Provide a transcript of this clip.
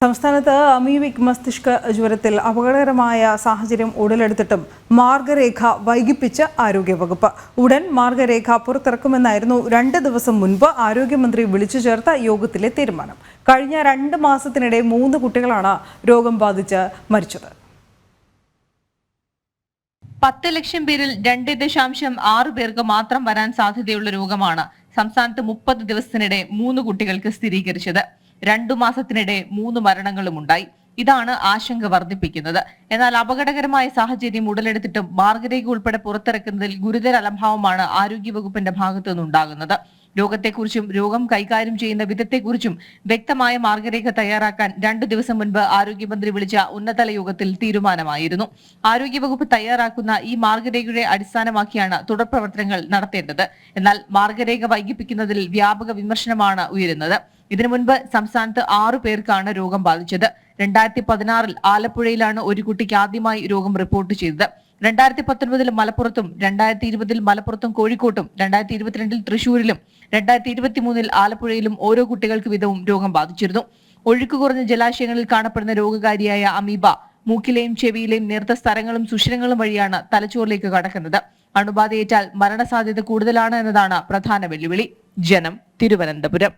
സംസ്ഥാനത്ത് അമീബിക് മസ്തിഷ്ക ജ്വരത്തിൽ അപകടകരമായ സാഹചര്യം ഉടലെടുത്തിട്ടും മാർഗരേഖ വൈകിപ്പിച്ച് ആരോഗ്യവകുപ്പ്. ഉടൻ മാർഗരേഖ പുറത്തിറക്കുമെന്നായിരുന്നു 2 ദിവസം മുൻപ് ആരോഗ്യമന്ത്രി വിളിച്ചു ചേർത്ത യോഗത്തിലെ തീരുമാനം. കഴിഞ്ഞ 2 മാസത്തിനിടെ 3 കുട്ടികളാണ് രോഗം ബാധിച്ച് മരിച്ചത്. 10 ലക്ഷം പേരിൽ 2.6 പേർക്ക് മാത്രം വരാൻ സാധ്യതയുള്ള രോഗമാണ് സംസ്ഥാനത്ത് 30 ദിവസത്തിനിടെ 3 കുട്ടികൾക്ക് സ്ഥിരീകരിച്ചത്. 2 മാസത്തിനിടെ 3 മരണങ്ങളും ഉണ്ടായി. ഇതാണ് ആശങ്ക വർദ്ധിപ്പിക്കുന്നത്. എന്നാൽ അപകടകരമായ സാഹചര്യം ഉടലെടുത്തിട്ടും മാർഗരേഖ ഉൾപ്പെടെ പുറത്തിറക്കുന്നതിൽ ഗുരുതര അലംഭാവമാണ് ആരോഗ്യവകുപ്പിന്റെ ഭാഗത്തു നിന്നുണ്ടാകുന്നത്. രോഗത്തെക്കുറിച്ചും രോഗം കൈകാര്യം ചെയ്യുന്ന വിധത്തെക്കുറിച്ചും വ്യക്തമായ മാർഗരേഖ തയ്യാറാക്കാൻ 2 ദിവസം മുൻപ് ആരോഗ്യമന്ത്രി വിളിച്ച ഉന്നതതല യോഗത്തിൽ തീരുമാനമായിരുന്നു. ആരോഗ്യവകുപ്പ് തയ്യാറാക്കുന്ന ഈ മാർഗരേഖയുടെ അടിസ്ഥാനമാക്കിയാണ് തുടർ പ്രവർത്തനങ്ങൾ നടത്തേണ്ടത്. എന്നാൽ മാർഗരേഖ വൈകിപ്പിക്കുന്നതിൽ വ്യാപക വിമർശനമാണ് ഉയരുന്നത്. ഇതിനു മുൻപ് സംസ്ഥാനത്ത് 6 പേർക്കാണ് രോഗം ബാധിച്ചത്. 2016 ആലപ്പുഴയിലാണ് ഒരു കുട്ടിക്ക് ആദ്യമായി രോഗം റിപ്പോർട്ട് ചെയ്തത്. 2019 മലപ്പുറത്തും 2020 മലപ്പുറത്തും കോഴിക്കോട്ടും 2022 തൃശൂരിലും 2023 ആലപ്പുഴയിലും ഓരോ കുട്ടികൾക്ക് വീതവും രോഗം ബാധിച്ചിരുന്നു. ഒഴുക്ക് കുറഞ്ഞ ജലാശയങ്ങളിൽ കാണപ്പെടുന്ന രോഗകാരിയായ അമീബ മൂക്കിലെയും ചെവിയിലെയും നേർത്ത സ്ഥലങ്ങളും സുഷിരങ്ങളും വഴിയാണ് തലച്ചോറിലേക്ക് കടക്കുന്നത്. അണുബാധയേറ്റാൽ മരണസാധ്യത കൂടുതലാണ് എന്നതാണ് പ്രധാന വെല്ലുവിളി. ജനം, തിരുവനന്തപുരം.